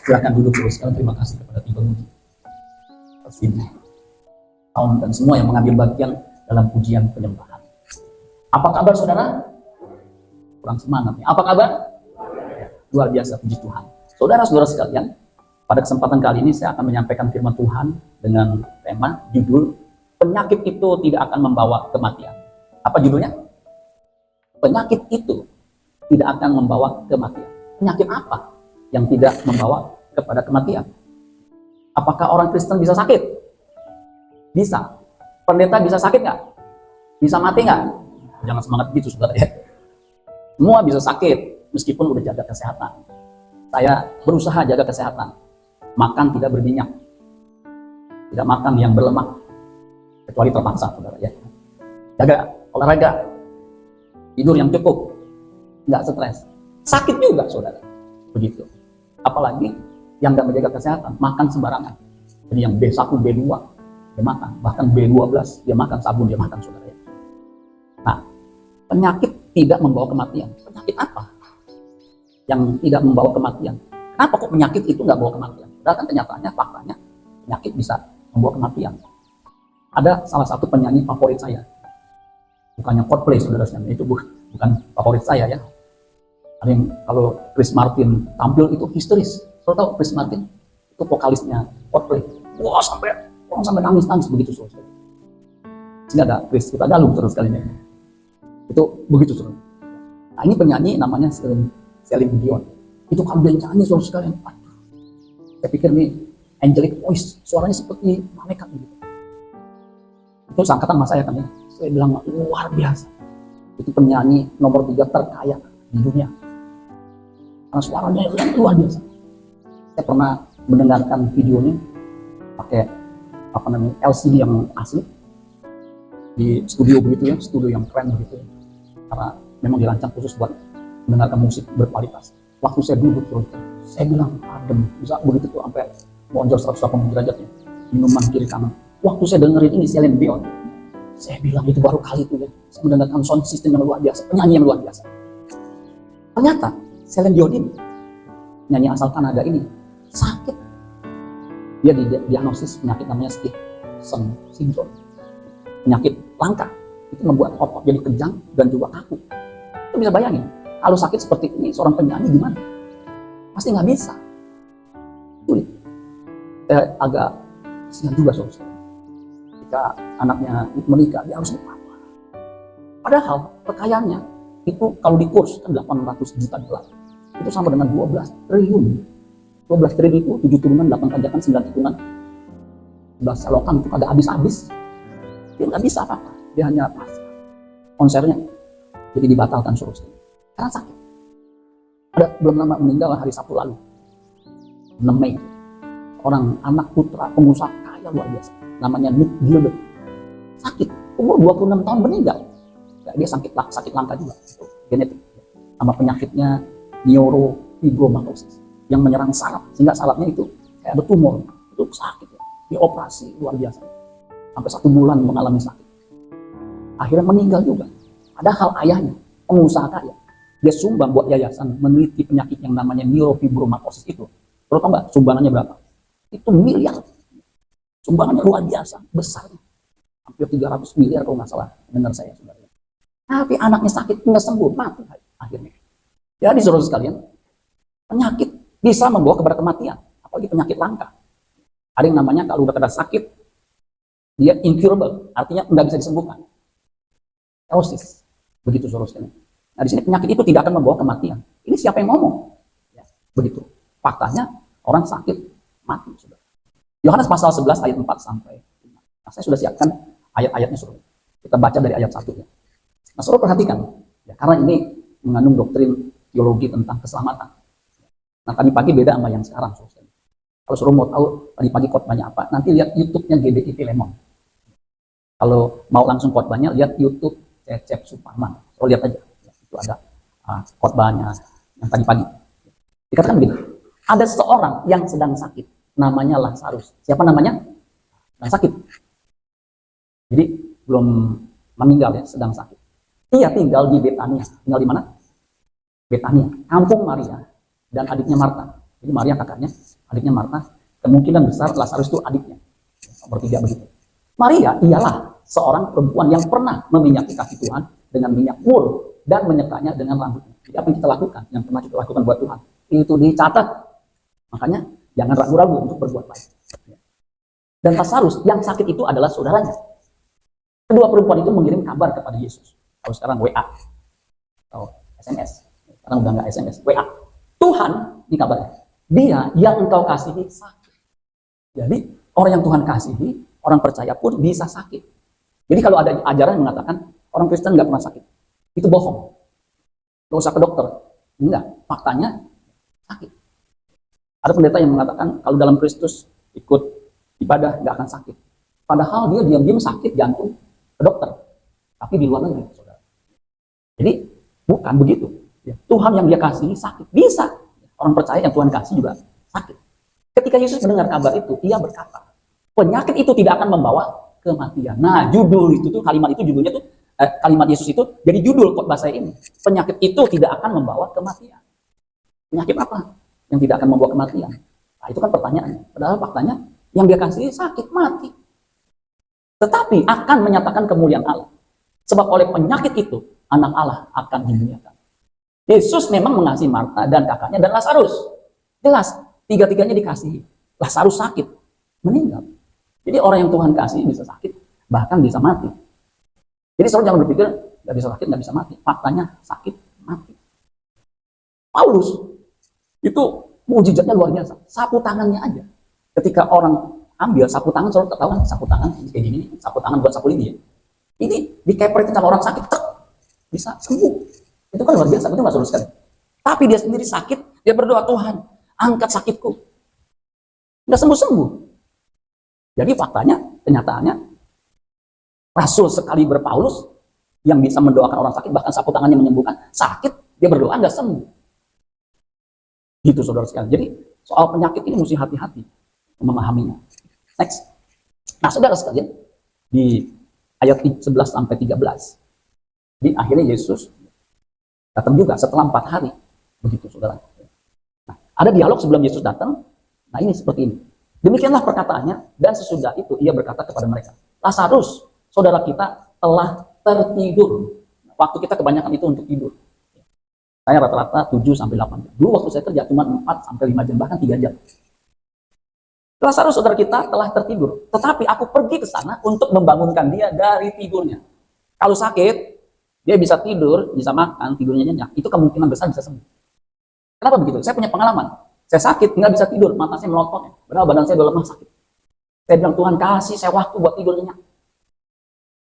Silakan duduk terus. Terima kasih kepada tim penguji, Sini, Kaum dan semua yang mengambil bagian dalam pujian penyembahan. Apa kabar saudara? Kurang semangat nih. Apa kabar? Luar biasa, puji Tuhan. Saudara-saudara sekalian, pada kesempatan kali ini saya akan menyampaikan firman Tuhan dengan tema judul penyakit itu tidak akan membawa kematian. Apa judulnya? Penyakit itu tidak akan membawa kematian. Penyakit apa yang tidak membawa kepada kematian? Apakah orang Kristen bisa sakit? Bisa. Pendeta bisa sakit nggak? Bisa mati nggak? Jangan semangat gitu saudara ya. Semua bisa sakit meskipun udah jaga kesehatan. Saya berusaha jaga kesehatan. Makan tidak berminyak. Tidak makan yang berlemak. Kecuali terpaksa saudara ya. Jaga olahraga. Tidur yang cukup. Nggak stres. Sakit juga saudara. Begitu. Apalagi yang nggak menjaga kesehatan, makan sembarangan. Jadi yang B1, B2 dia makan, bahkan B12 dia makan, sabun dia makan saudara ya. Nah, penyakit tidak membawa kematian. Penyakit apa yang tidak membawa kematian? Kenapa kok penyakit itu nggak bawa kematian? Padahal kan kenyataannya, faktanya penyakit bisa membawa kematian. Ada salah satu penyanyi favorit saya, bukannya Coldplay saudara sekalian, itu bukan favorit saya ya. Ada yang kalau Chris Martin tampil itu histeris. Kalau tahu Chris Martin itu vokalisnya Coldplay. Wah, orang sampai nangis begitu saudara. Sehingga ada Chris kita galung terus kalinya. Itu begitu saudara. Nah, ini penyanyi namanya Celine Dion. Itu kalau dia nyanyi saudara sekalian, saya pikir nih angelic voice, suaranya seperti malaikat gitu. Itu seangkatan sama saya kan ya. Saya bilang luar biasa. Itu penyanyi nomor 3 terkaya di dunia. Karena suaranya yang luar biasa. Saya pernah mendengarkan videonya pakai LCD yang asli di studio begitu ya, studio yang keren begitu ya. Karena memang dirancang khusus buat mendengarkan musik berkualitas. Waktu saya duduk terus, saya bilang adem, bisa begitu tuh sampai monjol 180 derajat ya, minuman kiri kanan. Waktu saya dengerin ini Celine Dion, saya bilang itu baru kali itu ya, saya mendengarkan sound system yang luar biasa, penyanyi yang luar biasa. Ternyata Celine Dion ini, nyanyi asal Kanada ini, sakit. Dia didiagnosis penyakit namanya Stevens syndrome. Penyakit langka. Itu membuat otot jadi kejang dan juga kaku. Itu bisa bayangin, kalau sakit seperti ini, seorang penyanyi gimana? Pasti nggak bisa. Sulit. Saya agak kasihan juga saudara. Ketika anaknya menikah, dia harus nikah. Padahal kekayaannya itu kalau di kurs kan 800 juta dolar. Itu sama dengan 12 triliun. 12 triliun itu 7 turunan, 8 tanjakan, 9 turunan. 11 selokan itu kagak habis-habis. Dia nggak bisa apa-apa. Dia hanya pas. Konsernya jadi dibatalkan saudara. Karena sakit. Ada belum lama meninggal hari Sabtu lalu. 6 Mei. Orang anak putra pengusaha kaya luar biasa. Namanya Nick Gilbert. Sakit. Umur 26 tahun meninggal. Ya, dia sakit langka juga. Itu genetik. Sama penyakitnya neurofibromatosis yang menyerang saraf, sehingga sarafnya itu kayak ada tumor, itu sakit ya. Dioperasi luar biasa sampai 1 bulan mengalami sakit, akhirnya meninggal juga. Padahal ayahnya pengusaha kaya, dia sumbang buat yayasan meneliti penyakit yang namanya neurofibromatosis itu. Terus tahu nggak sumbangannya berapa? Itu miliar, sumbangannya luar biasa besar, hampir 300 miliar kalau nggak salah dengar saya saudara. Tapi anaknya sakit nggak sembuh, mati akhirnya. Jadi saudara sekalian, penyakit bisa membawa kepada kematian, apalagi penyakit langka. Ada yang namanya kalau udah kena sakit, dia incurable, artinya nggak bisa disembuhkan. Cirrhosis, begitu saudara sekalian. Nah di sini penyakit itu tidak akan membawa kematian. Ini siapa yang ngomong? Ya, begitu. Faktanya orang sakit mati, saudara. Yohanes pasal 11 ayat 4 sampai 5. Nah, saya sudah siapkan ayat-ayatnya saudara. Kita baca dari ayat 1 ya. Nah saudara perhatikan, ya, karena ini mengandung doktrin teologi tentang keselamatan. Nah tadi pagi beda sama yang sekarang saudara. Kalau saudara mau tahu tadi pagi khotbahnya apa, nanti lihat YouTube-nya GBI Filemon. Kalau mau langsung khotbahnya, lihat YouTube Cecep Suparman. Saudara lihat aja, ya, itu ada khotbahnya yang tadi pagi. Dikatakan begini, ada seorang yang sedang sakit, namanya Lazarus. Siapa namanya? Sedang sakit. Jadi belum meninggal ya, sedang sakit. Ia tinggal di Betania. Tinggal di mana? Betania, kampung Maria dan adiknya Marta. Jadi Maria kakaknya, adiknya Marta, kemungkinan besar Lazarus itu adiknya. Nomor 3 begitu. Maria ialah seorang perempuan yang pernah meminyaki kaki Tuhan dengan minyak mur dan menyekanya dengan rambutnya. Jadi apa yang kita lakukan, yang pernah kita lakukan buat Tuhan, itu dicatat. Makanya jangan ragu-ragu untuk berbuat baik. Dan Lazarus yang sakit itu adalah saudaranya. Kedua perempuan itu mengirim kabar kepada Yesus. Kalau sekarang WA atau SMS. Sekarang udah nggak SMS, WA. Tuhan dikabarkan, dia yang engkau kasihi sakit. Jadi orang yang Tuhan kasihi, orang percaya pun bisa sakit. Jadi kalau ada ajaran yang mengatakan orang Kristen nggak pernah sakit, itu bohong. Nggak usah ke dokter. Enggak, faktanya sakit. Ada pendeta yang mengatakan kalau dalam Kristus ikut ibadah nggak akan sakit. Padahal dia diam-diam sakit jantung ke dokter. Tapi di luar negeri, saudara. Jadi bukan begitu. Tuhan yang dia kasih sakit. Bisa. Orang percaya yang Tuhan kasih juga sakit. Ketika Yesus mendengar kabar itu, ia berkata, penyakit itu tidak akan membawa kematian. Nah, judul itu tuh, kalimat itu judulnya tuh, kalimat Yesus itu jadi judul khotbah saya ini. Penyakit itu tidak akan membawa kematian. Penyakit apa yang tidak akan membawa kematian? Nah, itu kan pertanyaannya. Padahal faktanya yang dia kasih sakit, mati. Tetapi akan menyatakan kemuliaan Allah. Sebab oleh penyakit itu, anak Allah akan dimuliakan. Yesus memang mengasihi Marta dan kakaknya dan Lazarus. Jelas, tiga-tiganya dikasihi. Lazarus sakit, meninggal. Jadi orang yang Tuhan kasih bisa sakit, bahkan bisa mati. Jadi saudara jangan berpikir, nggak bisa sakit, nggak bisa mati. Faktanya sakit, mati. Paulus, itu mujizatnya luar biasa. Sapu tangannya aja. Ketika orang ambil sapu tangan, saudara tahu kan sapu tangan kayak gini, sapu tangan buat sapu lidi ya. Ini dikepretin sama orang sakit, bisa sembuh. Itu kan luar biasa, itu nggak saudara sekali. Tapi dia sendiri sakit, dia berdoa, Tuhan, angkat sakitku. Nggak sembuh-sembuh. Jadi faktanya, kenyataannya, Rasul sekali berPaulus, yang bisa mendoakan orang sakit, bahkan sapu tangannya menyembuhkan, sakit, dia berdoa, nggak sembuh. Gitu saudara sekalian. Jadi soal penyakit ini mesti hati-hati memahaminya. Next. Nah saudara sekalian, di ayat 11 sampai 13, di akhirnya Yesus datang juga setelah 4 hari. Begitu saudara. Nah, ada dialog sebelum Yesus datang. Nah ini seperti ini. Demikianlah perkataannya, dan sesudah itu ia berkata kepada mereka, Lazarus, saudara kita telah tertidur. Waktu kita kebanyakan itu untuk tidur. Saya rata-rata 7 sampai 8 jam. Dulu waktu saya kerja cuma 4 sampai 5 jam, bahkan 3 jam. Lazarus saudara kita telah tertidur, tetapi aku pergi ke sana untuk membangunkan dia dari tidurnya. Kalau sakit, dia bisa tidur, bisa makan, tidurnya nyenyak. Itu kemungkinan besar bisa sembuh. Kenapa begitu? Saya punya pengalaman. Saya sakit, nggak bisa tidur, mata saya melotot. Padahal badan saya udah lemah sakit. Saya bilang, Tuhan kasih saya waktu buat tidur nyenyak.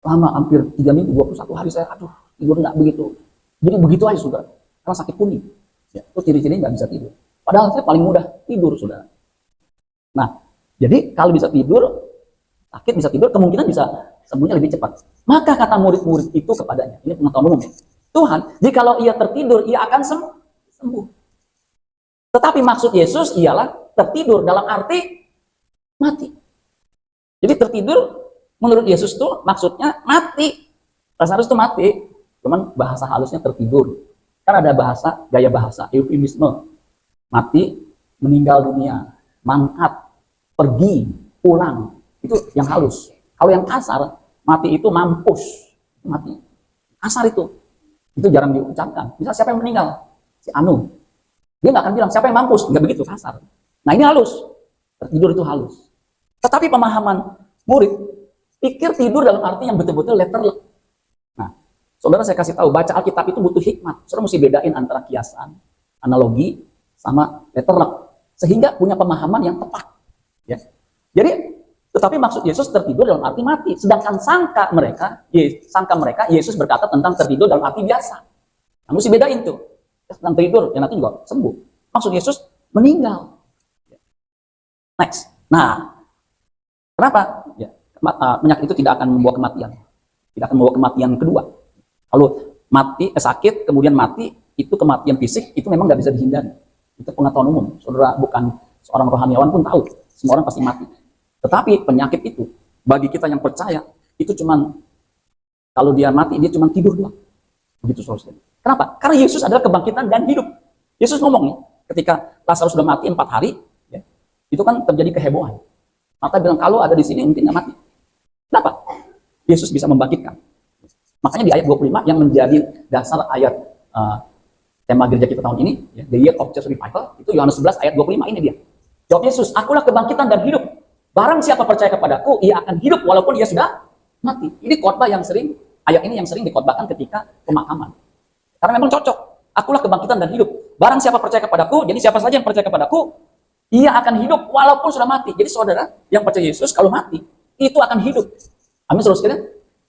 Lama, hampir 3 minggu, 21 hari saya, tidur nggak begitu. Jadi begitu aja, saudara. Karena sakit kuning. Ya, itu ciri-cirinya nggak bisa tidur. Padahal saya paling mudah tidur, saudara. Nah, jadi kalau bisa tidur, sakit bisa tidur, kemungkinan bisa sembuhnya lebih cepat. Maka kata murid-murid itu kepadanya, ini pengetahuan umum ya, Tuhan, jikalau ia tertidur, ia akan sembuh. Tetapi maksud Yesus ialah tertidur dalam arti mati. Jadi tertidur menurut Yesus itu maksudnya mati. Lazarus itu mati, cuman bahasa halusnya tertidur. Kan ada bahasa, gaya bahasa, eufemisme. Mati, meninggal dunia, mangkat, pergi, pulang. Itu yang halus. Kalau yang kasar, mati itu mampus. Mati. Kasar itu. Itu jarang diucapkan. Misal siapa yang meninggal? Si Anu. Dia nggak akan bilang siapa yang mampus. Nggak begitu, kasar. Nah ini halus. Tertidur itu halus. Tetapi pemahaman murid, pikir tidur dalam arti yang betul-betul letterlek. Nah, saudara saya kasih tahu, baca Alkitab itu butuh hikmat. Saudara mesti bedain antara kiasan, analogi, sama letterlek. Sehingga punya pemahaman yang tepat. Ya. Jadi, tetapi maksud Yesus tertidur dalam arti mati. Sedangkan sangka mereka, Yesus berkata tentang tertidur dalam arti biasa. Nah, mesti bedain tuh. Tentang tidur, yang nanti juga sembuh. Maksud Yesus meninggal. Next. Nah, kenapa? Ya, penyakit itu tidak akan membawa kematian. Tidak akan membawa kematian kedua. Kalau mati, sakit, kemudian mati, itu kematian fisik, itu memang nggak bisa dihindari. Itu pengetahuan umum. Saudara bukan seorang rohaniawan pun tahu. Semua orang pasti mati. Tetapi penyakit itu, bagi kita yang percaya, itu cuman, kalau dia mati, dia cuma tidur doang. Begitu saudara. Kenapa? Karena Yesus adalah kebangkitan dan hidup. Yesus ngomong nih, ketika Lazarus sudah mati 4 hari, ya, itu kan terjadi kehebohan. Maka bilang, kalau ada di sini mungkin nggak mati. Kenapa? Yesus bisa membangkitkan. Makanya di ayat 25 yang menjadi dasar ayat tema gereja kita tahun ini, ya, The Year of Church Revival, itu Yohanes 11 ayat 25 ini dia. Jawab Yesus, akulah kebangkitan dan hidup. Barang siapa percaya kepadaku, ia akan hidup walaupun ia sudah mati. Ini khotbah yang sering, ayat ini yang sering dikhotbahkan ketika pemakaman. Karena memang cocok. Akulah kebangkitan dan hidup. Barang siapa percaya kepadaku, jadi siapa saja yang percaya kepadaku, ia akan hidup walaupun sudah mati. Jadi saudara yang percaya Yesus, kalau mati, itu akan hidup. Amin, saudara sekalian.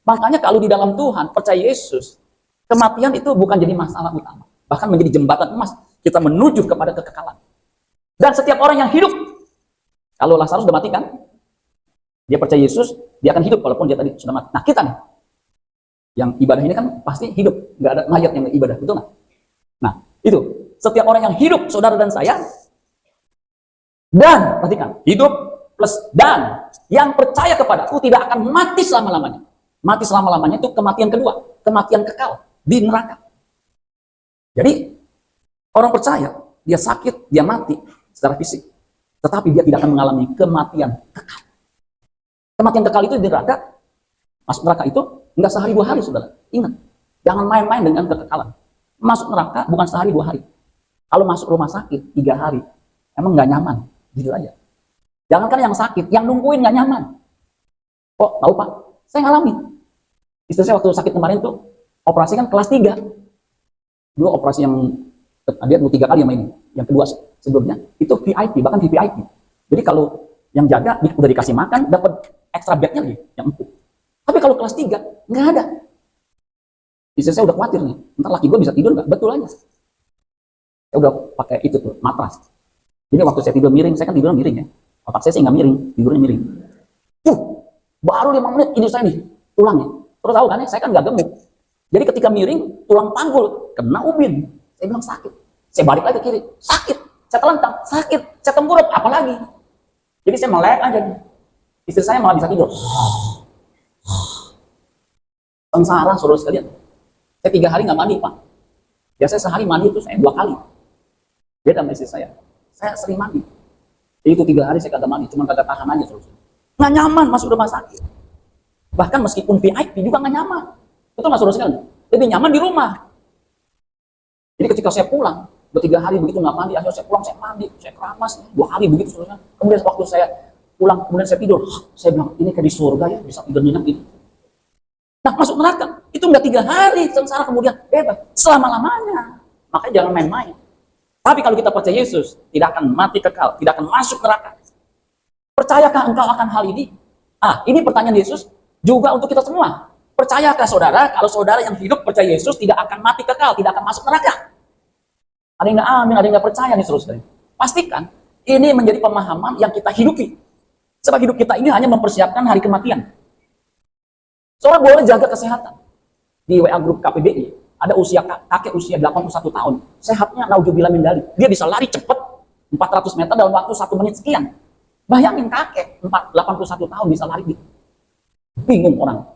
Makanya kalau di dalam Tuhan, percaya Yesus, kematian itu bukan jadi masalah utama. Bahkan menjadi jembatan emas kita menuju kepada kekekalan. Dan setiap orang yang hidup, kalau Lazarus sudah mati kan, dia percaya Yesus, dia akan hidup walaupun dia tadi sudah mati. Nah kita nih, yang ibadah ini kan pasti hidup, nggak ada mayat yang ibadah, betul nggak? Nah itu, setiap orang yang hidup, saudara dan saya, dan perhatikan, hidup plus dan yang percaya kepadaku tidak akan mati selama-lamanya. Mati selama-lamanya itu kematian kedua, kematian kekal di neraka. Jadi orang percaya, dia sakit, dia mati secara fisik, tetapi dia tidak akan mengalami kematian kekal. Kematian kekal itu di neraka, masuk neraka itu enggak sehari 2 hari, saudara. Ingat, jangan main-main dengan kekekalan. Masuk neraka bukan sehari 2 hari. Kalau masuk rumah sakit 3 hari, emang nggak nyaman, jujur aja. Jangankan yang sakit, yang nungguin nggak nyaman. Kok tahu Pak? Saya ngalamin. Istri saya waktu sakit kemarin tuh operasi kan kelas 3. Dua operasi yang dia 3 kali yang ini. Yang kedua sebelumnya itu VIP, bahkan VVIP. Jadi kalau yang jaga udah dikasih makan, dapat ekstra bednya lagi yang empuk. Tapi kalau kelas 3 nggak ada. Istri saya udah khawatir nih, ntar laki gue bisa tidur nggak? Betul aja. Saya udah pakai itu tuh matras. Jadi waktu saya tidur miring, saya kan tidur miring ya. Otak saya sih nggak miring, tidurnya miring. Baru 5 menit ini saya nih tulangnya. Terus tahu kan ya, saya kan nggak gemuk. Jadi ketika miring, tulang panggul kena ubin. Saya bilang sakit. Saya balik lagi ke kiri, sakit. Saya telentang, sakit. Saya tengkurap, apalagi. Jadi saya melek aja. Istri saya malah bisa tidur. Sengsara, saudara sekalian. Saya 3 hari nggak mandi, Pak. Biasanya sehari mandi itu saya 2 kali. Beda sama istri saya. Saya sering mandi. Jadi itu 3 hari saya kagak mandi, cuma kagak tahan aja, saudara. Nggak nyaman masuk rumah sakit. Bahkan meskipun VIP juga nggak nyaman. Betul nggak, saudara sekalian? Lebih nyaman di rumah. Jadi ketika saya pulang, 3 hari begitu nggak mandi, akhirnya saya pulang, saya mandi, saya keramas, 2 hari begitu, saudara. Kemudian waktu saya pulang, kemudian saya tidur, saya bilang, ini kayak di surga ya, bisa tidur nyenyak gitu. Nah, masuk neraka, itu nggak 3 hari, sengsara kemudian bebas, selama-lamanya. Makanya jangan main-main. Tapi kalau kita percaya Yesus, tidak akan mati kekal, tidak akan masuk neraka. Percayakah engkau akan hal ini? Ini pertanyaan Yesus juga untuk kita semua. Percayakah saudara, kalau saudara yang hidup percaya Yesus tidak akan mati kekal, tidak akan masuk neraka? Ada yang nggak amin, ada yang nggak percaya nih, saudara. Pastikan ini menjadi pemahaman yang kita hidupi. Sebab hidup kita ini hanya mempersiapkan hari kematian. Saudara boleh jaga kesehatan. Di WA grup KPBI, ada kakek usia 81 tahun. Sehatnya nauzubillah min dzalik. Dia bisa lari cepat 400 meter dalam waktu 1 menit sekian. Bayangin kakek 81 tahun bisa lari gitu. Bingung orang.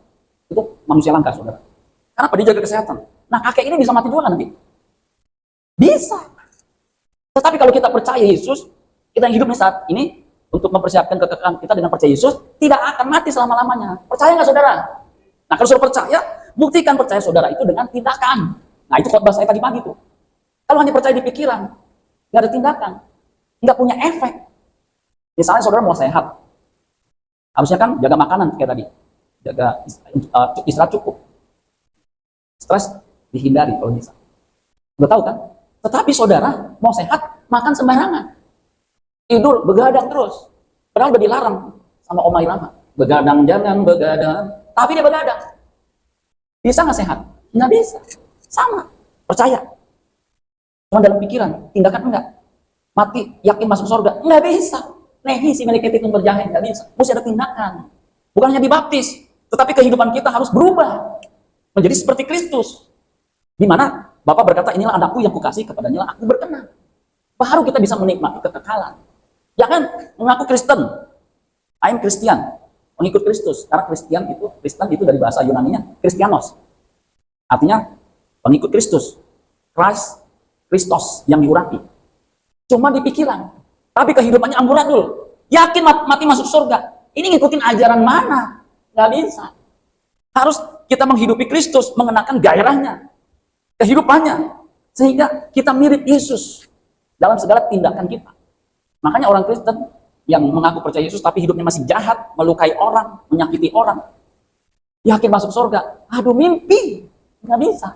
Itu manusia langka, saudara. Kenapa? Dia jaga kesehatan. Nah, kakek ini bisa mati juga nanti. Bisa. Tetapi kalau kita percaya Yesus, kita yang hidup saat ini untuk mempersiapkan kekekalan kita dengan percaya Yesus, tidak akan mati selama-lamanya. Percaya nggak, saudara? Nah, kalau saudara percaya, buktikan percaya saudara itu dengan tindakan. Nah, itu khotbah saya tadi pagi tuh. Kalau hanya percaya di pikiran, nggak ada tindakan, nggak punya efek. Misalnya saudara mau sehat, harusnya kan jaga makanan kayak tadi, jaga istirahat cukup, stres dihindari kalau bisa. Udah tahu kan? Tetapi saudara mau sehat, makan sembarangan, tidur begadang terus, padahal udah dilarang sama Om Irama. Begadang jangan begadang, tapi dia begadang. Bisa nggak sehat? Nggak bisa. Sama, percaya. Cuma dalam pikiran, tindakan enggak. Mati, yakin masuk surga, nggak bisa. Nehi si meleketi itu berjahe, nggak bisa. Mesti ada tindakan. Bukan hanya dibaptis, tetapi kehidupan kita harus berubah menjadi seperti Kristus. Di mana Bapak berkata, inilah anakku yang kukasih, kepadanya aku berkenan. Baru kita bisa menikmati kekekalan. Jangan mengaku Kristen. I'm Christian, mengikut Kristus. Karena Kristen itu dari bahasa Yunani-nya Kristianos. Artinya pengikut Kristus. Christos yang diurapi. Cuma di pikiran. Tapi kehidupannya amburadul. Yakin mati masuk surga. Ini ngikutin ajaran mana? Nggak bisa. Harus kita menghidupi Kristus, mengenakan gairahnya, kehidupannya. Sehingga kita mirip Yesus dalam segala tindakan kita. Makanya orang Kristen yang mengaku percaya Yesus tapi hidupnya masih jahat, melukai orang, menyakiti orang, yakin masuk surga. Aduh, mimpi. Nggak bisa.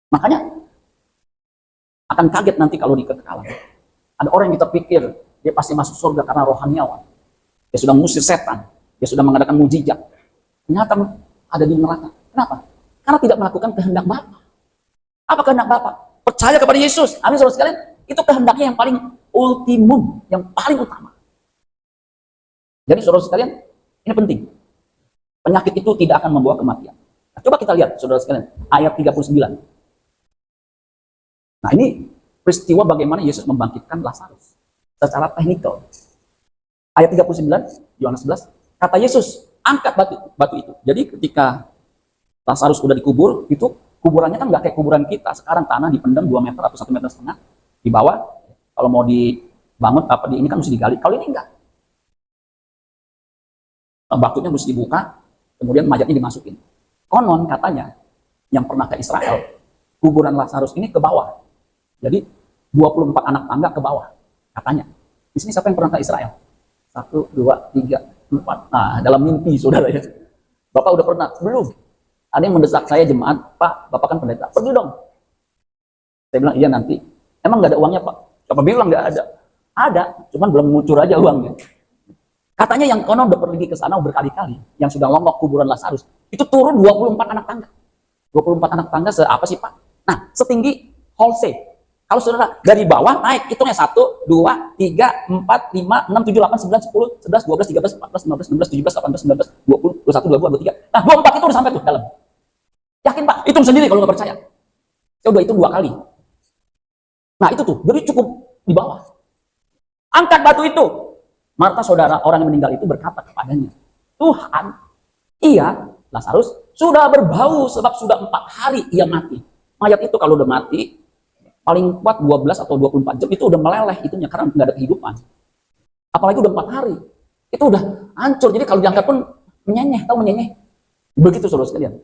Makanya akan kaget nanti kalau di kekekalan. Ada orang yang kita pikir dia pasti masuk surga karena rohaniawan. Dia sudah mengusir setan. Dia sudah mengadakan mujizat. Ternyata ada di neraka. Kenapa? Karena tidak melakukan kehendak Bapa. Apa kehendak Bapa? Percaya kepada Yesus. Amin, saudara sekalian. Itu kehendaknya yang paling ultimum, yang paling utama. Jadi saudara sekalian, ini penting. Penyakit itu tidak akan membawa kematian. Nah, coba kita lihat saudara sekalian, ayat 39. Nah, ini peristiwa bagaimana Yesus membangkitkan Lazarus secara teknikal. Ayat 39, Yohanes 11, kata Yesus, angkat batu itu. Jadi ketika Lazarus sudah dikubur, itu kuburannya kan nggak kayak kuburan kita. Sekarang tanah dipendam 2 meter atau 1,5 meter di bawah. Kalau mau dibangun ini kan mesti digali. Kalau ini enggak. Batunya mesti dibuka, kemudian mayatnya dimasukin. Konon katanya yang pernah ke Israel, kuburan Lazarus ini ke bawah. Jadi 24 anak tangga ke bawah katanya. Di sini siapa yang pernah ke Israel? 1, 2, 3, 4. Nah, dalam mimpi saudara ya. Bapak udah pernah? Belum. Ada yang mendesak saya jemaat, Pak, Bapak kan pendeta, pergi dong. Saya bilang, iya nanti. Emang nggak ada uangnya, Pak? Bapak bilang nggak ada. Ada, cuman belum ngucur aja uangnya. Katanya yang konon udah pergi ke sana berkali-kali, yang sudah longok kuburan Lazarus, itu turun 24 anak tangga. 24 anak tangga seapa sih, Pak? Nah, setinggi Holsey. Kalau saudara dari bawah naik, hitungnya 1, 2, 3, 4, 5, 6, 7, 8, 9, 10, 11, 12, 13, 14, 15, 16, 17, 18, 19, 20, 21, 22, 23. Nah, 24 itu udah sampai tuh dalam. Yakin Pak? Hitung sendiri kalau nggak percaya. Saya udah hitung 2 kali. Nah itu tuh, jadi cukup di bawah. Angkat batu itu. Marta saudara orang yang meninggal itu berkata kepadanya, Tuhan, iya Lazarus sudah berbau sebab sudah 4 hari ia mati. Mayat itu kalau udah mati, paling kuat 12 atau 24 jam itu udah meleleh itunya karena nggak ada kehidupan. Apalagi udah 4 hari. Itu udah hancur. Jadi kalau diangkat pun menyenyeh, tahu menyenyeh. Begitu saudara sekalian.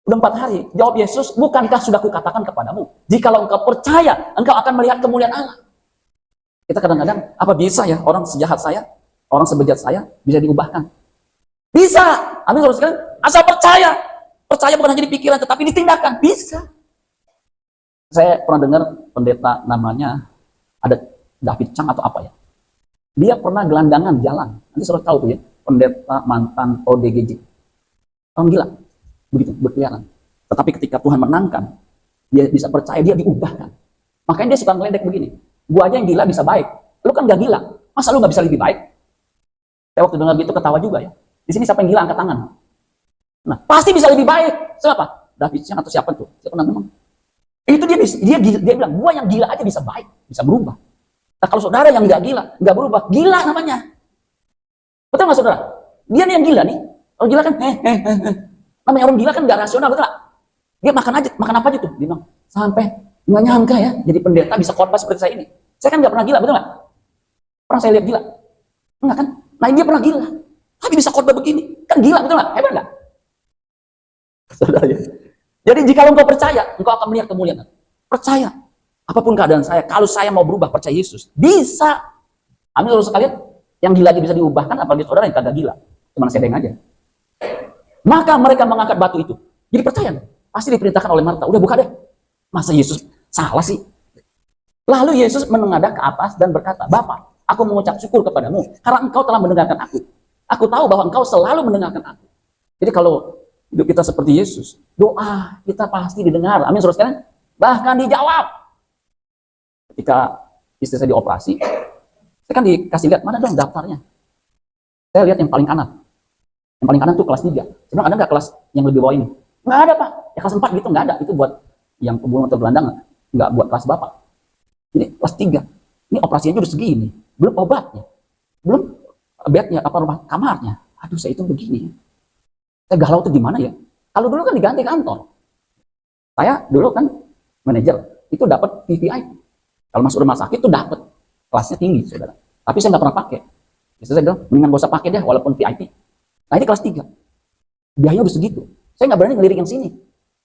Udah 4 hari. Jawab Yesus, bukankah sudah kukatakan kepadamu, jikalau engkau percaya, engkau akan melihat kemuliaan Allah. Kita kadang-kadang, apa bisa ya orang sejahat saya, orang sebejat saya bisa diubahkan? Bisa. Amin saudara sekalian. Asal percaya. Percaya bukan hanya di pikiran tetapi di tindakan. Bisa. Saya pernah dengar pendeta namanya ada David Chang atau apa ya. Dia pernah gelandangan jalan. Nanti saudara tahu tuh ya, pendeta mantan ODGJ. Orang gila. Begitu berkeliaran. Tetapi ketika Tuhan menangkan, dia bisa percaya, dia diubahkan. Makanya dia suka ngeledek begini. Gua aja yang gila bisa baik. Lu kan gak gila. Masa lu gak bisa lebih baik? Saya waktu dengar gitu ketawa juga ya. Di sini siapa yang gila angkat tangan. Nah, pasti bisa lebih baik. Siapa? David Chang atau siapa tuh? Siapa namanya? Itu dia bilang, gua yang gila aja bisa baik, bisa berubah. Nah, kalau saudara yang gak gila, gak berubah, gila namanya. Betul gak saudara? Dia nih yang gila nih. Kalau gila kan namanya orang gila kan gak rasional, betul gak? Dia makan apa aja tuh? Dia bilang, sampai nggak nyangka ya, jadi pendeta bisa khotbah seperti saya ini. Saya kan nggak pernah gila, betul nggak? Pernah saya lihat gila? Enggak kan? Nah dia pernah gila, tapi bisa khotbah begini. Kan gila, betul nggak? Hebat nggak? Saudara ya. Jadi jika engkau percaya, engkau akan melihat kemuliaan. Percaya. Apapun keadaan saya, kalau saya mau berubah, percaya Yesus. Bisa. Amin saudara sekalian. Yang gila aja bisa diubahkan, apalagi saudara yang kagak gila. Cuma sedeng aja. Maka mereka mengangkat batu itu. Jadi percaya. Pasti diperintahkan oleh Marta. Udah buka deh. Masa Yesus salah sih? Lalu Yesus menengadah ke atas dan berkata, Bapa, aku mengucap syukur kepadamu karena engkau telah mendengarkan aku. Aku tahu bahwa engkau selalu mendengarkan aku. Jadi kalau hidup kita seperti Yesus, doa kita pasti didengar. Amin saudara sekalian. Bahkan dijawab. Ketika istri saya dioperasi, saya kan dikasih lihat, mana dong daftarnya? Saya lihat yang paling kanan. Yang paling kanan tuh kelas 3. Saya bilang, ada nggak kelas yang lebih bawah ini? Nggak ada Pak. Ya kelas 4 gitu nggak ada. Itu buat yang pembunuh atau gelandangan. Nggak buat kelas Bapak. Ini kelas 3. Ini operasinya udah segini. Belum obatnya. Belum bednya, apa rumah kamarnya. Aduh saya itu begini. Saya galau tuh gimana ya? Kalau dulu kan diganti kantor. Saya dulu kan manajer. Itu dapat VVIP. Kalau masuk rumah sakit tuh dapat kelasnya tinggi, saudara. Tapi saya nggak pernah pakai. Jadi saya bilang, mendingan gak usah pakai deh, walaupun VIP. Nah ini kelas 3. Biayanya udah segitu. Saya nggak berani ngelirik yang sini.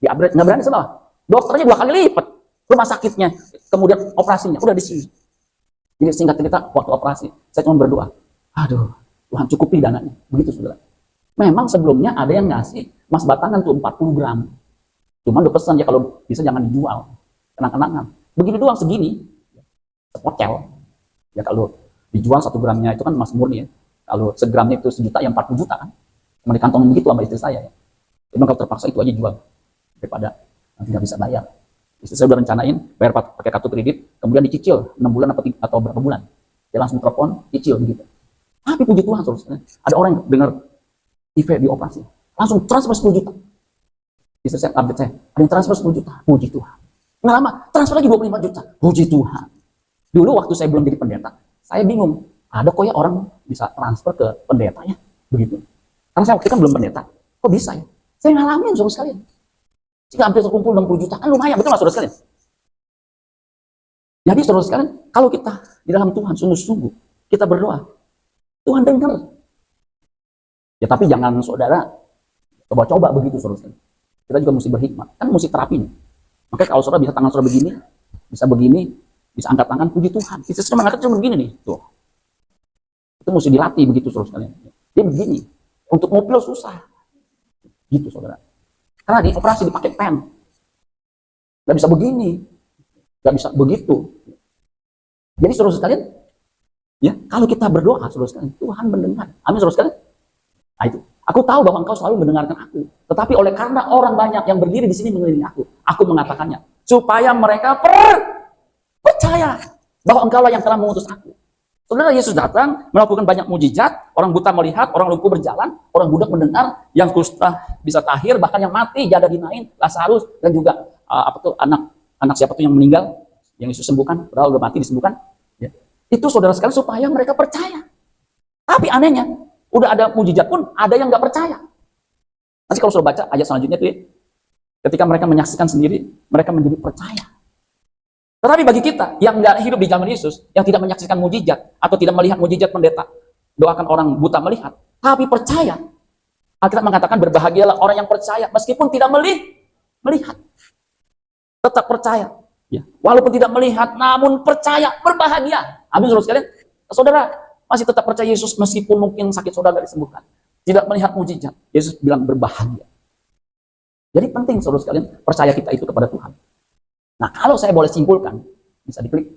Di upgrade, nggak berani sama. Dokternya 2 kali lipat. Rumah sakitnya, kemudian operasinya, udah di sini. Jadi singkat cerita, waktu operasi, saya cuma berdoa. Aduh, Tuhan cukupi dananya. Begitu, saudara. Memang sebelumnya ada yang ngasih emas batangan tuh 40 gram. Cuma udah pesan ya kalau bisa jangan dijual. Kenang-kenangan. Begini doang segini. Sepocel. Ya kalau dijual 1 gramnya itu kan emas murni ya. Kalau segramnya itu 1 juta, ya 40 juta kan. Cuma dikantongin begitu sama istri saya ya. Cuma kalau terpaksa itu aja jual. Daripada nanti nggak bisa bayar. Istri saya udah rencanain bayar pakai kartu kredit, kemudian dicicil 6 bulan atau berapa bulan. Dia langsung telepon, cicil begitu. Tapi puji Tuhan, saudara, ada orang yang dengar IV dioperasi, langsung transfer 10 juta. Istri saya update saya, ada yang transfer 10 juta, puji Tuhan. Nggak lama, transfer lagi 25 juta, puji Tuhan. Dulu waktu saya belum jadi pendeta, saya bingung, ada kok ya orang bisa transfer ke pendeta ya, begitu. Karena saya waktu itu kan belum pendeta, kok bisa ya? Saya ngalamin saudara sekalian. Jika hampir terkumpul 60 juta, kan lumayan, betul nggak saudara sekalian? Jadi saudara sekalian, kalau kita di dalam Tuhan sungguh-sungguh, kita berdoa, Tuhan dengar. Ya tapi jangan saudara coba-coba begitu saudara sekalian. Kita juga mesti berhikmat, kan mesti terapi nih. Makanya kalau saudara bisa tangan saudara begini, bisa angkat tangan, puji Tuhan. Bisa saudara mengangkat cuma begini nih, tuh. Itu mesti dilatih begitu saudara sekalian. Dia begini, untuk mobil susah, gitu saudara. Karena di operasi dipakai pen, nggak bisa begini, nggak bisa begitu. Jadi saudara sekalian, ya kalau kita berdoa saudara sekalian, Tuhan mendengar. Amin saudara sekalian. Nah itu, aku tahu bahwa engkau selalu mendengarkan aku. Tetapi oleh karena orang banyak yang berdiri di sini mengelilingi aku mengatakannya supaya mereka percaya bahwa engkaulah yang telah mengutus aku. Saudara, Yesus datang melakukan banyak mujizat, orang buta melihat, orang lumpuh berjalan, orang budak mendengar, yang kusta bisa tahir, bahkan yang mati jadi dinain, Lazarus, dan juga anak siapa tuh yang meninggal, yang Yesus sembuhkan, padahal udah mati disembuhkan. Ya. Itu saudara sekalian supaya mereka percaya. Tapi anehnya, udah ada mujizat pun ada yang nggak percaya. Nanti kalau saudara baca ayat selanjutnya tuh ya, ketika mereka menyaksikan sendiri, mereka menjadi percaya. Tetapi bagi kita yang nggak hidup di zaman Yesus, yang tidak menyaksikan mujizat atau tidak melihat mujizat pendeta, doakan orang buta melihat, tapi percaya. Alkitab mengatakan berbahagialah orang yang percaya meskipun tidak melihat, tetap percaya. Ya. Walaupun tidak melihat, namun percaya, berbahagia. Amin saudara sekalian. Saudara masih tetap percaya Yesus meskipun mungkin sakit saudara tidak disembuhkan, tidak melihat mujizat. Yesus bilang berbahagia. Jadi penting saudara sekalian percaya kita itu kepada Tuhan. Nah, kalau saya boleh simpulkan, bisa diklik.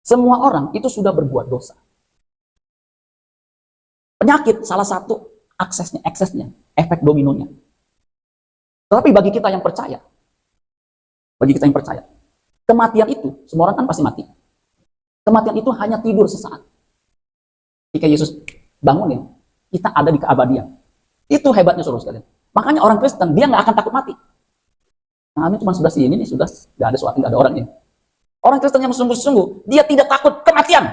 Semua orang itu sudah berbuat dosa. Penyakit salah satu eksesnya, efek dominonya. Tetapi bagi kita yang percaya, kematian itu, semua orang kan pasti mati. Kematian itu hanya tidur sesaat. Jika Yesus bangunin, kita ada di keabadian. Itu hebatnya saudara sekalian. Makanya orang Kristen, dia nggak akan takut mati. Nah, kami cuma sebelah sini nih sudah nggak ada suatu, nggak ada orangnya. Orang Kristen yang sungguh-sungguh, dia tidak takut kematian.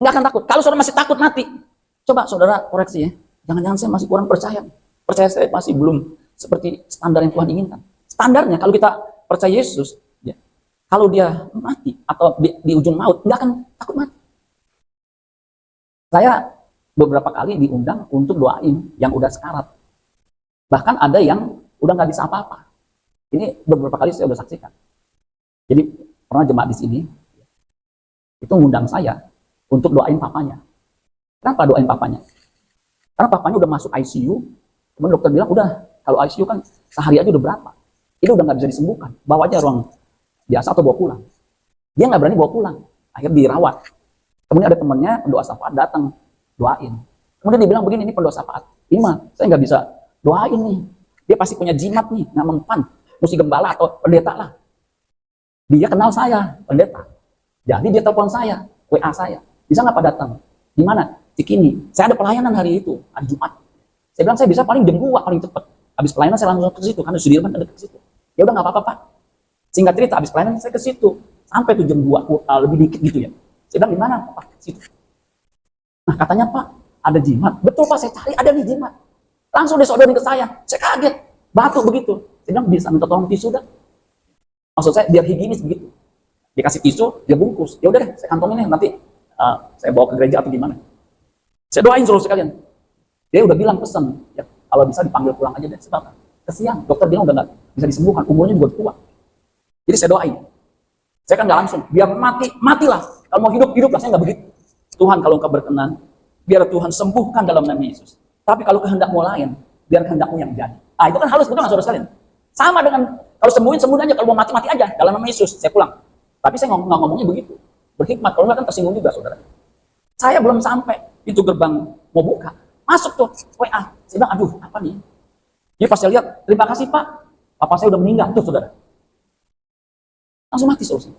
Nggak akan takut. Kalau saudara masih takut mati, coba saudara koreksi ya. Jangan-jangan saya masih kurang percaya. Percaya saya masih belum seperti standar yang Tuhan inginkan. Standarnya kalau kita percaya Yesus, ya, kalau dia mati atau di ujung maut, nggak akan takut mati. Saya beberapa kali diundang untuk doain yang udah sekarat. Bahkan ada yang udah nggak bisa apa-apa. Ini beberapa kali saya udah saksikan. Jadi pernah jemaat di sini itu ngundang saya untuk doain papanya. Kenapa doain papanya? Karena papanya udah masuk ICU. Kemudian dokter bilang udah kalau ICU kan sehari aja udah berapa? Itu udah nggak bisa disembuhkan. Bawa aja ruang biasa atau bawa pulang. Dia nggak berani bawa pulang. Akhirnya dirawat. Kemudian ada temannya pendoa syafaat datang doain. Kemudian dia bilang begini, ini pendoa syafaat. Ima, saya nggak bisa doain nih. Dia pasti punya jimat nih, nggak mempan. Mesti gembala atau pendeta lah. Dia kenal saya, pendeta. Jadi dia telepon saya, WA saya. Bisa nggak Pak datang? Di mana? Cikini. Saya ada pelayanan hari itu, hari Jumat. Saya bilang saya bisa paling jam 2 paling cepat. Habis pelayanan saya langsung ke situ, karena Sudirman ada ke situ. Ya udah nggak apa-apa Pak. Singkat cerita, habis pelayanan saya ke situ. Sampai tuh jam 2, lebih dikit gitu ya. Saya bilang di mana Pak? Situ. Nah katanya Pak, ada jimat. Betul Pak, saya cari ada nih jimat. Langsung disodorin ke saya kaget, batuk begitu. Saya bilang bisa minta tolong tisu dah. Maksud saya biar higienis begitu. dikasih tisu, dia bungkus. Ya udah deh, saya kantongin nih, nanti saya bawa ke gereja atau gimana. Saya doain seluruh sekalian. Dia udah bilang pesan, ya kalau bisa dipanggil pulang aja deh, sebab kesian. Dokter bilang udah nggak bisa disembuhkan, umurnya juga tua. Jadi saya doain. Saya kan nggak langsung, biar mati, matilah. Kalau mau hidup, hiduplah. Saya nggak begitu. Tuhan kalau engkau berkenan, biar Tuhan sembuhkan dalam nama Yesus. Tapi kalau kehendakmu lain, biar kehendakmu yang jadi. Ah, itu kan halus, betul nggak saudara sekalian? Sama dengan kalau sembuhin aja, kalau mau mati mati aja dalam nama Yesus. Saya pulang. Tapi saya nggak ngomongnya begitu. Berhikmat, kalau nggak kan tersinggung juga saudara. Saya belum sampai pintu gerbang mau buka, masuk tuh WA. Saya bilang, aduh apa nih? Jadi pas saya lihat, terima kasih Pak, papa saya udah meninggal tuh saudara. Langsung mati solusi.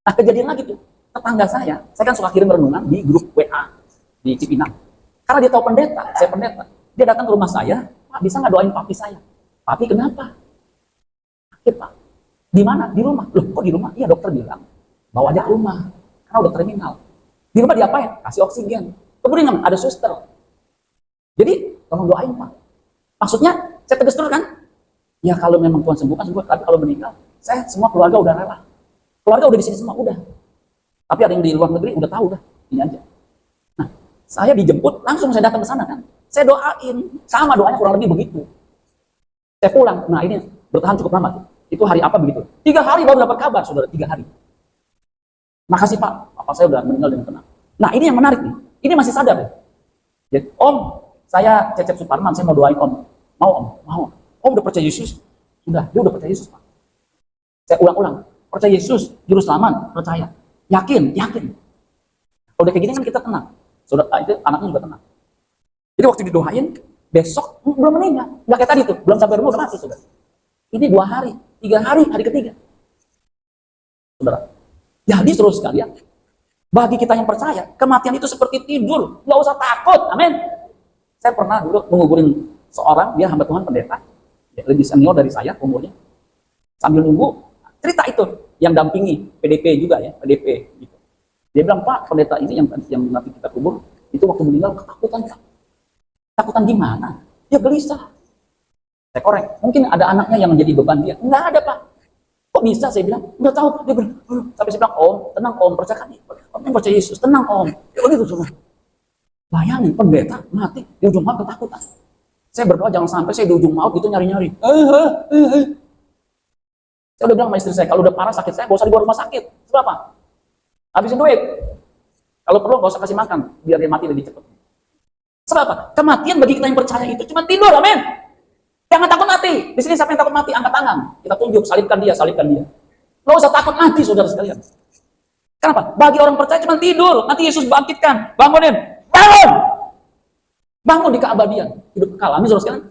Nah kejadian lagi tuh, tetangga saya kan suka kirim renungan di grup WA di Cipinang. Karena dia tahu pendeta, saya pendeta. Dia datang ke rumah saya, Pak bisa nggak doain papi saya? Papi kenapa? Sakit Pak. Di mana? Di rumah. Loh kok di rumah? Iya dokter bilang, bawa aja ke rumah. Karena udah terminal. Di rumah diapain? Kasih oksigen. Kemudian ada suster. Jadi tolong doain Pak. Maksudnya saya tegas terus kan? Ya kalau memang Tuhan sembuhkan, sembuh. Tapi kalau meninggal, saya semua keluarga udah rela. Keluarga udah di sini semua, udah. Tapi ada yang di luar negeri udah tahu dah, ini aja. Nah, saya dijemput, langsung saya datang ke sana kan. Saya doain, sama doanya kurang lebih begitu. Saya pulang, nah ini bertahan cukup lama tuh. Itu hari apa begitu? 3 hari baru dapat kabar, saudara, 3 hari. Makasih Pak, papa saya udah meninggal dengan tenang. Nah ini yang menarik nih, ini masih sadar ya. Jadi, Om, saya Cecep Suparman, saya mau doain Om. Mau Om? Mau. Om udah percaya Yesus? Sudah, dia udah percaya Yesus Pak. Saya ulang-ulang, percaya Yesus, juru selamat, percaya. Yakin. Kalau udah kayak gini kan kita tenang. Saudara, itu anaknya juga tenang. Jadi waktu didoain, besok belum meninggal. Nggak kayak tadi tuh, belum sampai rumah udah mati saudara. Ini 2 hari, 3 hari, hari ketiga. Saudara, jadi terus sekalian, bagi kita yang percaya, kematian itu seperti tidur, nggak usah takut, amin. Saya pernah dulu menguburin seorang, dia hamba Tuhan pendeta, lebih senior dari saya umurnya. Sambil nunggu, cerita itu yang dampingi PDP juga ya, PDP gitu. Dia bilang, Pak, pendeta ini yang nanti kita kubur, itu waktu meninggal ketakutan Pak. Ketakutan gimana? Dia gelisah. Saya korek, mungkin ada anaknya yang menjadi beban dia. Enggak ada Pak. Kok bisa? Saya bilang, enggak tahu Pak. Dia bilang, tapi saya bilang, Om, tenang Om, percaya kan? Om yang percaya Yesus, tenang Om. Ya gitu semua. Bayangin, pendeta mati di ujung maut ketakutan. Saya berdoa jangan sampai saya di ujung maut itu nyari-nyari. Saya udah bilang sama istri saya, kalau udah parah sakit saya, gak usah dibawa rumah sakit. Sebab apa? Habisin duit. Kalau perlu gak usah kasih makan, biar dia mati lebih cepat. Sebab apa? Kematian bagi kita yang percaya itu cuma tidur, amin. Jangan takut mati. Di sini siapa yang takut mati? Angkat tangan. Kita tunjuk, salibkan dia. Gak usah takut mati, saudara sekalian. Kenapa? Bagi orang percaya cuma tidur. Nanti Yesus bangkitkan. Bangunin. Bangun di keabadian. Hidup kekal. Amin, saudara sekalian.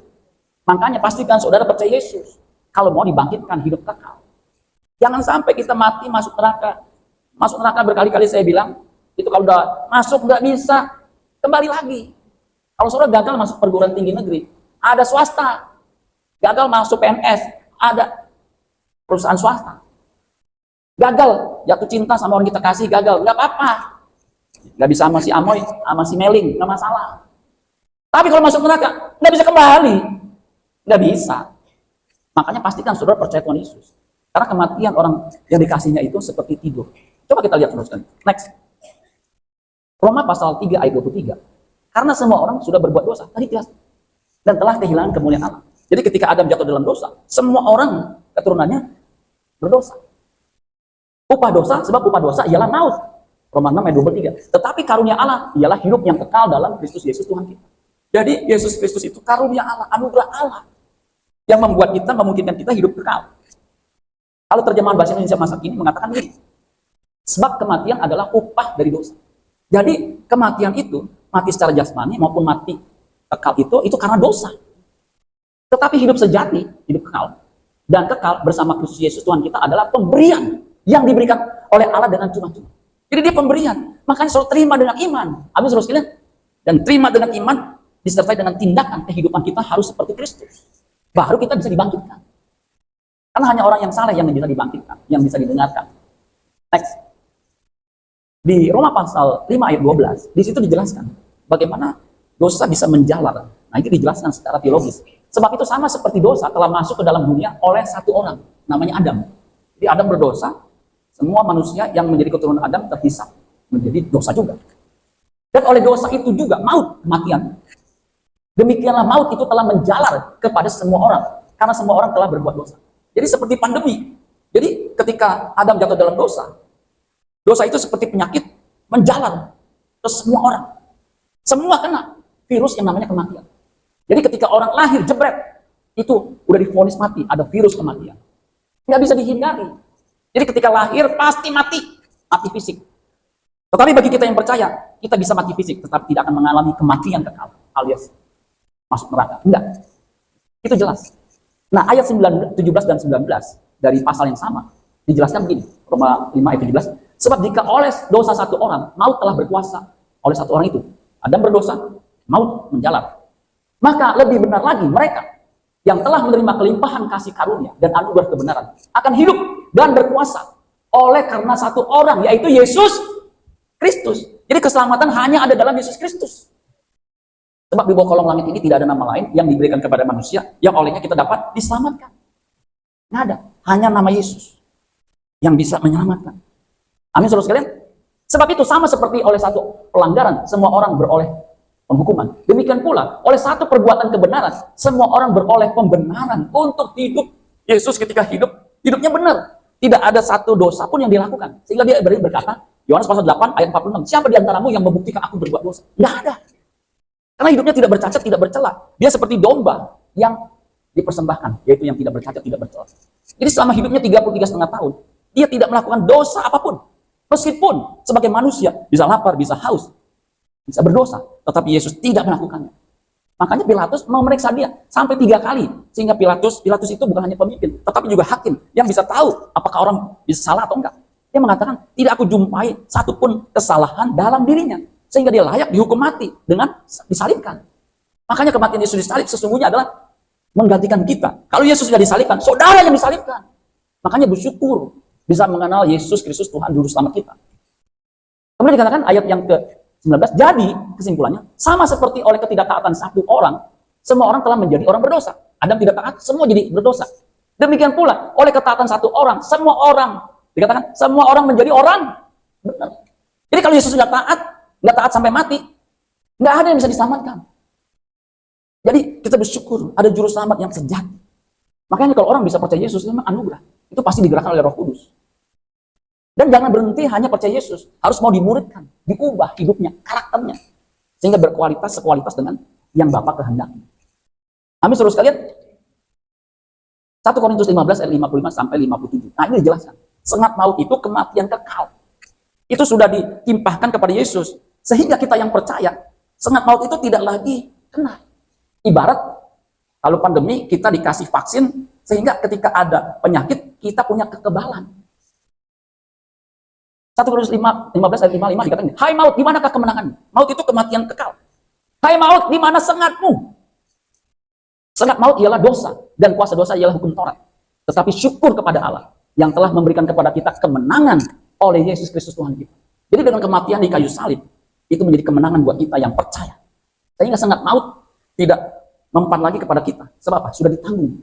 Makanya pastikan saudara percaya Yesus. Kalau mau dibangkitkan hidup kekal. Jangan sampai kita mati masuk neraka. Masuk neraka berkali-kali saya bilang, itu kalau udah masuk nggak bisa, kembali lagi. Kalau saudara gagal masuk perguruan tinggi negeri, ada swasta. Gagal masuk PNS, ada perusahaan swasta. Gagal jatuh cinta sama orang kita kasih, gagal, nggak apa-apa. Nggak bisa sama si Amoy, sama si Meling, nggak masalah. Tapi kalau masuk neraka, nggak bisa kembali. Nggak bisa. Makanya pastikan saudara percaya Tuhan Yesus. Karena kematian orang yang dikasihnya itu seperti tidur. Coba kita lihat terus. Next. Roma pasal 3 ayat 23. Karena semua orang sudah berbuat dosa. Tadi jelas. Dan telah kehilangan kemuliaan Allah. Jadi ketika Adam jatuh dalam dosa, semua orang keturunannya berdosa. Upah dosa, sebab upah dosa ialah maut. Roma 6 ayat 23. Tetapi karunia Allah ialah hidup yang kekal dalam Kristus Yesus Tuhan kita. Jadi Yesus Kristus itu karunia Allah, anugerah Allah. Yang membuat kita, memungkinkan kita hidup kekal. Kalau terjemahan bahasa Indonesia masa kini mengatakan begini, sebab kematian adalah upah dari dosa. Jadi kematian itu, mati secara jasmani maupun mati kekal itu karena dosa. Tetapi hidup sejati, hidup kekal, dan kekal bersama Kristus Yesus Tuhan kita adalah pemberian yang diberikan oleh Allah dengan cuma-cuma. Jadi dia pemberian, makanya selalu terima dengan iman. Amin, saudara sekalian. Dan terima dengan iman disertai dengan tindakan kehidupan kita harus seperti Kristus. Baru kita bisa dibangkitkan. Karena hanya orang yang salah yang bisa dibangkitkan, yang bisa didengarkan. Next. Di Roma pasal 5 ayat 12, di situ dijelaskan bagaimana dosa bisa menjalar. Nah, itu dijelaskan secara teologis. Sebab itu sama seperti dosa telah masuk ke dalam dunia oleh satu orang, namanya Adam. Jadi Adam berdosa, Semua manusia yang menjadi keturunan Adam terhisap menjadi dosa juga. Dan oleh dosa itu juga maut, kematian. Demikianlah maut itu telah menjalar kepada semua orang. Karena semua orang telah berbuat dosa. Jadi seperti pandemi. Jadi ketika Adam jatuh dalam dosa, dosa itu seperti penyakit menjalar ke semua orang. Semua kena virus yang namanya kematian. Jadi ketika orang lahir jebret, itu udah divonis mati, ada virus kematian. Nggak bisa dihindari. Jadi ketika lahir pasti mati, mati fisik. Tetapi bagi kita yang percaya, kita bisa mati fisik, tetapi tidak akan mengalami kematian kekal, alias masuk neraka. Enggak. Itu jelas. Nah, ayat 17 dan 19 dari pasal yang sama dijelaskan begini, Roma 5 ayat 17. Sebab jika oleh dosa satu orang, maut telah berkuasa oleh satu orang itu. Adam berdosa, maut menjalar. Maka lebih benar lagi mereka yang telah menerima kelimpahan kasih karunia dan anugerah kebenaran akan hidup dan berkuasa oleh karena satu orang, yaitu Yesus Kristus. Jadi keselamatan hanya ada dalam Yesus Kristus. Sebab di bawah kolong langit ini tidak ada nama lain yang diberikan kepada manusia yang olehnya kita dapat diselamatkan. Nggak ada. Hanya nama Yesus yang bisa menyelamatkan. Amin, saudara sekalian. Sebab itu sama seperti oleh satu pelanggaran, semua orang beroleh penghukuman. Demikian pula, oleh satu perbuatan kebenaran, semua orang beroleh pembenaran untuk hidup. Yesus ketika hidup, hidupnya benar. Tidak ada satu dosa pun yang dilakukan. Sehingga dia berkata, Yohanes pasal 8 ayat 46, siapa di antaramu yang membuktikan aku berbuat dosa? Nggak ada. Karena hidupnya tidak bercacat, tidak bercela. Dia seperti domba yang dipersembahkan, yaitu yang tidak bercacat, tidak bercela. Jadi selama hidupnya 33,5 tahun, dia tidak melakukan dosa apapun. Meskipun sebagai manusia, bisa lapar, bisa haus, bisa berdosa. Tetapi Yesus tidak melakukannya. Makanya Pilatus mau memeriksa dia sampai 3 kali. Sehingga Pilatus itu bukan hanya pemimpin, tetapi juga hakim yang bisa tahu apakah orang bisa salah atau enggak. Dia mengatakan, tidak aku jumpai satupun kesalahan dalam dirinya. Sehingga dia layak dihukum mati dengan disalibkan. Makanya kematian Yesus disalib sesungguhnya adalah menggantikan kita. Kalau Yesus sudah disalibkan, saudara yang disalibkan. Makanya bersyukur bisa mengenal Yesus Kristus Tuhan Juru Selamat kita. Kemudian dikatakan ayat yang ke-19, jadi kesimpulannya, sama seperti oleh ketidaktaatan satu orang, semua orang telah menjadi orang berdosa. Adam tidak taat, semua jadi berdosa. Demikian pula, oleh ketaatan satu orang, semua orang, dikatakan, semua orang menjadi orang benar. Jadi kalau Yesus sudah taat, nggak taat sampai mati, nggak ada yang bisa diselamatkan. Jadi kita bersyukur ada juru selamat yang sejati. Makanya kalau orang bisa percaya Yesus, memang anugerah. Itu pasti digerakkan oleh Roh Kudus. Dan jangan berhenti hanya percaya Yesus, harus mau dimuridkan, diubah hidupnya, karakternya, sehingga berkualitas sekualitas dengan yang Bapa kehendaki. Amin, saudara sekalian. 1 Korintus 15 ayat 55 sampai 57. Nah, ini dijelaskan. Sengat maut itu kematian kekal. Itu sudah ditimpahkan kepada Yesus. Sehingga kita yang percaya, sengat maut itu tidak lagi kena. Ibarat kalau pandemi kita dikasih vaksin, sehingga ketika ada penyakit, kita punya kekebalan. 1 Korintus 15 ayat 55 dikatakan, hai maut, di manakah kemenanganmu? Maut itu kematian kekal. Hai maut, di mana sengatmu? Sengat maut ialah dosa, dan kuasa dosa ialah hukum Taurat. Tetapi syukur kepada Allah yang telah memberikan kepada kita kemenangan oleh Yesus Kristus Tuhan kita. Jadi dengan kematian di kayu salib, itu menjadi kemenangan buat kita yang percaya. Sehingga sengat maut tidak mempan lagi kepada kita. Sebab apa? Sudah ditanggung.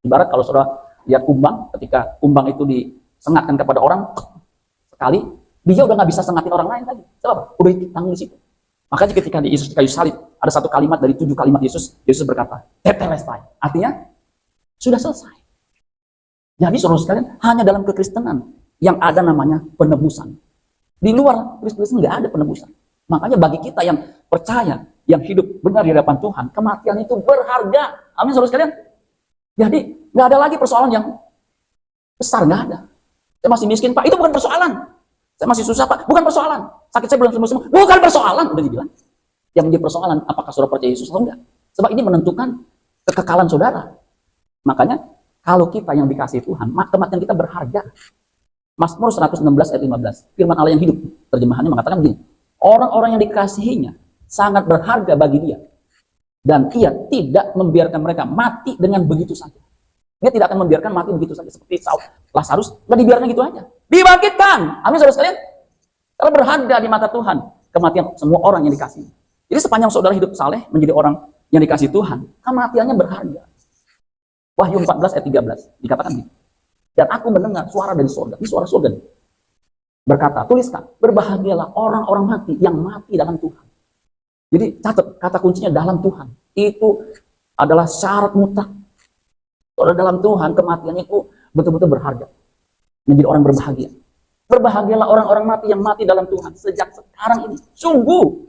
Ibarat kalau saudara lihat kumbang, ketika kumbang itu disengatkan kepada orang, sekali, dia udah nggak bisa sengatin orang lain lagi. Sebab apa? Udah ditanggung di situ. Makanya ketika di Yesus di kayu salib, ada satu kalimat dari 7 kalimat Yesus berkata, tetelestai. Artinya, sudah selesai. Jadi saudara sekalian, hanya dalam kekristenan yang ada namanya penebusan. Di luar Kristen nggak ada penebusan. Makanya bagi kita yang percaya, yang hidup benar di hadapan Tuhan, kematian itu berharga. Amin, saudara sekalian. Jadi, nggak ada lagi persoalan yang besar, nggak ada. Saya masih miskin, Pak. Itu bukan persoalan. Saya masih susah, Pak. Bukan persoalan. Sakit saya belum sembuh. Bukan persoalan. Udah dibilang. Yang menjadi persoalan, apakah saudara percaya Yesus atau enggak? Sebab ini menentukan kekekalan saudara. Makanya, kalau kita yang dikasih Tuhan, kematian kita berharga. Mazmur 116 ayat 15. Firman Allah yang hidup. Terjemahannya mengatakan begini. Orang-orang yang dikasihinya sangat berharga bagi dia. Dan ia tidak membiarkan mereka mati dengan begitu saja. Dia tidak akan membiarkan mati begitu saja. Seperti Lazarus, nggak dibiarkan gitu aja. Dibangkitkan. Amin, saudara sekalian. Kalau berharga di mata Tuhan, kematian semua orang yang dikasih. Jadi sepanjang saudara hidup saleh menjadi orang yang dikasih Tuhan, kematiannya berharga. Wahyu 14 ayat 13 dikatakan gitu. Dan aku mendengar suara dari surga. Ini suara surga nih. berkata, tuliskan, berbahagialah orang-orang mati yang mati dalam Tuhan. Jadi catat, kata kuncinya dalam Tuhan. Itu adalah syarat mutlak. Kalau dalam Tuhan, kematian itu betul-betul berharga. Menjadi orang berbahagia. Berbahagialah orang-orang mati yang mati dalam Tuhan sejak sekarang ini. Sungguh,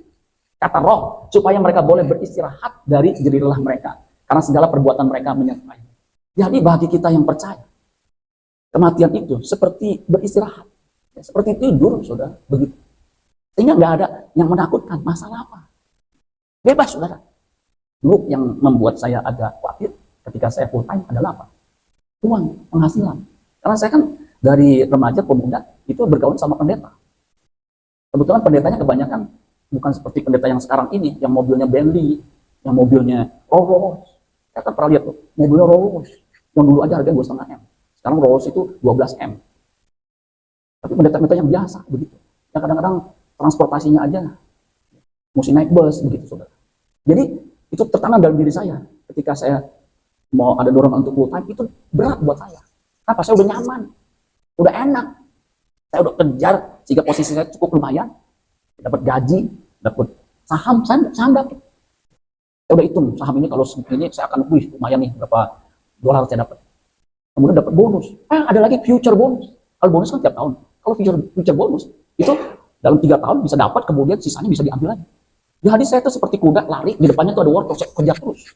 kata roh, supaya mereka boleh beristirahat dari jerih lelah mereka. Karena segala perbuatan mereka menyertai. Jadi bagi kita yang percaya, kematian itu seperti beristirahat. Ya, seperti tidur, saudara. Begitu. Sehingga nggak ada yang menakutkan. Masalah apa? Bebas, saudara. Dulu yang membuat saya agak khawatir ketika saya full time adalah apa? Uang, penghasilan. Karena saya kan dari remaja pemuda itu bergaul sama pendeta. Kebetulan pendetanya kebanyakan bukan seperti pendeta yang sekarang ini, yang mobilnya Bentley, yang mobilnya Rolls Royce. Saya kan pernah lihat tuh, mobilnya Rolls Royce. Yang dulu aja harganya 2,5 M. Sekarang Rolls Royce itu 12 M. Tapi pendeta-pendeta yang biasa begitu. Yang kadang-kadang transportasinya aja mesti naik bus begitu, saudara. Jadi itu tertanam dalam diri saya. Ketika saya mau ada dorongan untuk full time, itu berat buat saya. Kenapa? Saya udah nyaman, udah enak. Saya udah kejar sehingga posisi saya cukup lumayan. Dapat gaji, dapat saham, saham dapat. Saya udah hitung saham ini kalau segini saya akan lumayan nih berapa dolar saya dapat. Kemudian dapat bonus. Ada lagi future bonus. Kalau bonus kan tiap tahun. Kalau future bonus itu dalam 3 tahun bisa dapat, kemudian sisanya bisa diambil lagi. Jadi saya itu seperti kuda lari, di depannya tuh ada wortel, saya kejar terus.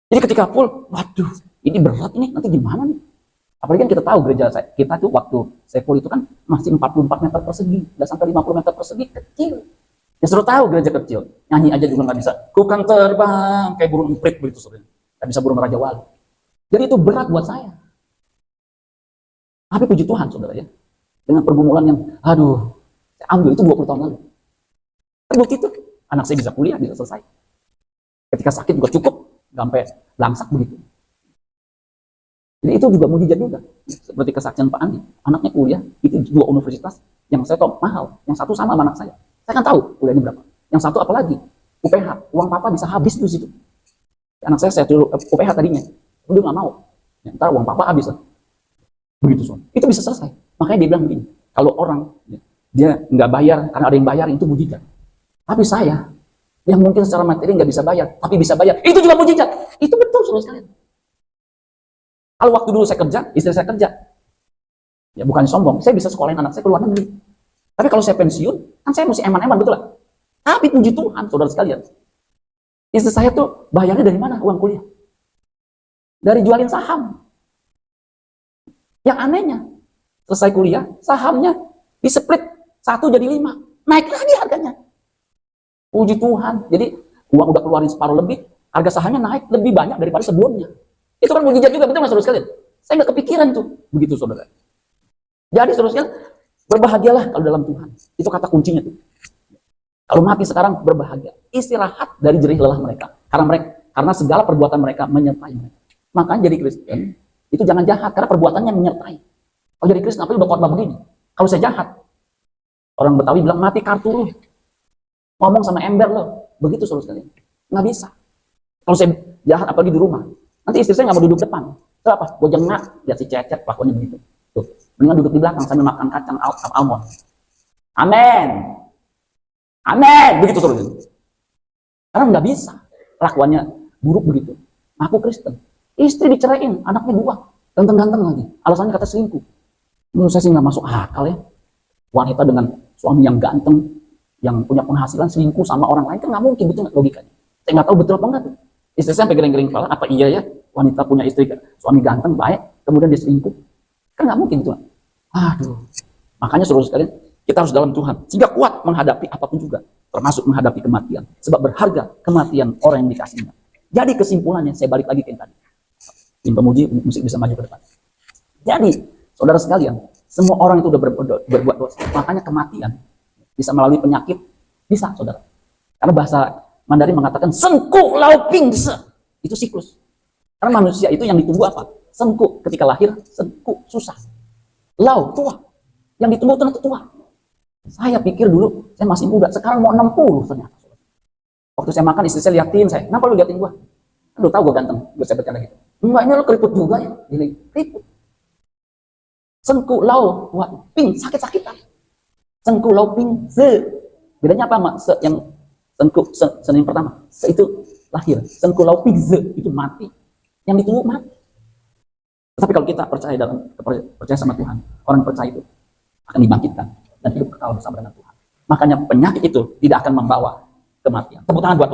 Jadi ketika full, waduh, ini berat ini, nanti gimana nih? Apalagi kan kita tahu gereja kita tuh waktu saya full itu kan masih 44 meter persegi, nggak sampai 50 meter persegi, kecil. Ya suruh tahu gereja kecil, nyanyi aja juga nggak bisa. Ku kan terbang kayak burung emprit begitu, saudara. Nggak bisa burung Raja Wali. Jadi itu berat buat saya. Tapi puji Tuhan, saudara ya, dengan pergumulan yang, aduh, saya ambil itu 20 tahun lalu. Terbukti itu, anak saya bisa kuliah, bisa selesai. Ketika sakit juga cukup, sampai langsak begitu. Jadi itu juga mujizat juga. Seperti kesaksian Pak Andi, anaknya kuliah, itu 2 universitas, yang saya tahu mahal, yang satu sama anak saya. Saya kan tahu kuliahnya berapa. Yang satu apalagi, UPH, uang papa bisa habis di situ. Anak saya dulu UPH tadinya, dia nggak mau. Ya, ntar uang papa habis lah. Begitu soalnya. Itu bisa selesai. Makanya dia bilang begini, kalau orang dia nggak bayar karena ada yang bayar, itu mujizat. Tapi saya yang mungkin secara materi nggak bisa bayar, tapi bisa bayar, itu juga mujizat. Itu betul, saudara sekalian. Kalau waktu dulu saya kerja, istri saya kerja, ya bukan sombong, saya bisa sekolahin anak saya ke luar negeri. Tapi kalau saya pensiun, kan saya mesti eman-eman, betul lah. Tapi puji Tuhan, saudara sekalian, istri saya tuh bayarnya dari mana uang kuliah? Dari jualin saham. Yang anehnya, selesai kuliah, sahamnya di-split 1 jadi 5, naik lagi harganya. Puji Tuhan. Jadi uang udah keluarin separuh lebih, harga sahamnya naik lebih banyak daripada sebelumnya. Itu kan mujizat juga, betul nggak saudara sekalian? Saya nggak kepikiran tuh, begitu saudara. Jadi saudara sekalian, berbahagialah kalau dalam Tuhan. Itu kata kuncinya tuh. Kalau mati sekarang, berbahagia. Istirahat dari jerih lelah mereka. Karena segala perbuatan mereka menyertai mereka. Makanya jadi Kristen, itu jangan jahat, karena perbuatannya menyertai. Kalau jadi Kristen, apa udah khotbah begini? Kalau saya jahat, orang Betawi bilang, mati kartu lu. Ngomong sama ember lo, begitu saudara sekalian. Nggak bisa. Kalau saya jahat apalagi di rumah, nanti istri saya nggak mau duduk depan. Itu apa? Gue jengak, lihat si Cecep lakukannya begitu. Tuh, mendingan duduk di belakang sambil makan kacang almond. Amin. Amin, begitu saudara. Karena nggak bisa, lakuannya buruk begitu. Aku Kristen, istri diceraiin, anaknya 2, ganteng-ganteng lagi. Alasannya kata selingkuh. Menurut saya sih nggak masuk akal ya. Wanita dengan suami yang ganteng, yang punya penghasilan selingkuh sama orang lain, kan nggak mungkin, betul nggak logikanya? Saya nggak tahu betul apa enggak tuh. Istri saya sampai geleng-geleng kepala, apa iya ya wanita punya istri suami ganteng baik, kemudian dia selingkuh? Kan nggak mungkin tuh. Aduh, makanya saudara sekalian, kita harus dalam Tuhan sehingga kuat menghadapi apapun juga, termasuk menghadapi kematian. Sebab berharga kematian orang yang dikasihnya. Jadi kesimpulannya, saya balik lagi ke yang tadi. Tim pemuji musik bisa maju ke depan. Jadi saudara sekalian, semua orang itu udah berbuat dosa. Makanya kematian bisa melalui penyakit, bisa saudara. Karena bahasa Mandarin mengatakan sengku lau pingse, itu siklus. Karena manusia itu yang ditunggu apa? Sengku, ketika lahir sengku, susah. Lau, tua. Yang ditunggu itu nanti tua. Saya pikir dulu saya masih muda, sekarang mau 60 ternyata. Waktu saya makan, istri saya liatin saya, kenapa lu liatin gua? Kan lu tahu gua ganteng, gue saya bercanda gitu. Enggak, ini lu keriput juga ya, keriput. Sengku lau tua, ping, sakit-sakitan. Sengku loping se. Bedanya apa, Mak? Se yang sengku yang pertama. Se itu lahir. Sengku loping ze itu mati. Yang ditunggu mati. Tapi kalau kita percaya sama Tuhan, orang percaya itu akan dibangkitkan dan hidup kekal bersama dengan Tuhan. Makanya penyakit itu tidak akan membawa kematian. Tepuk tangan buat Tuhan.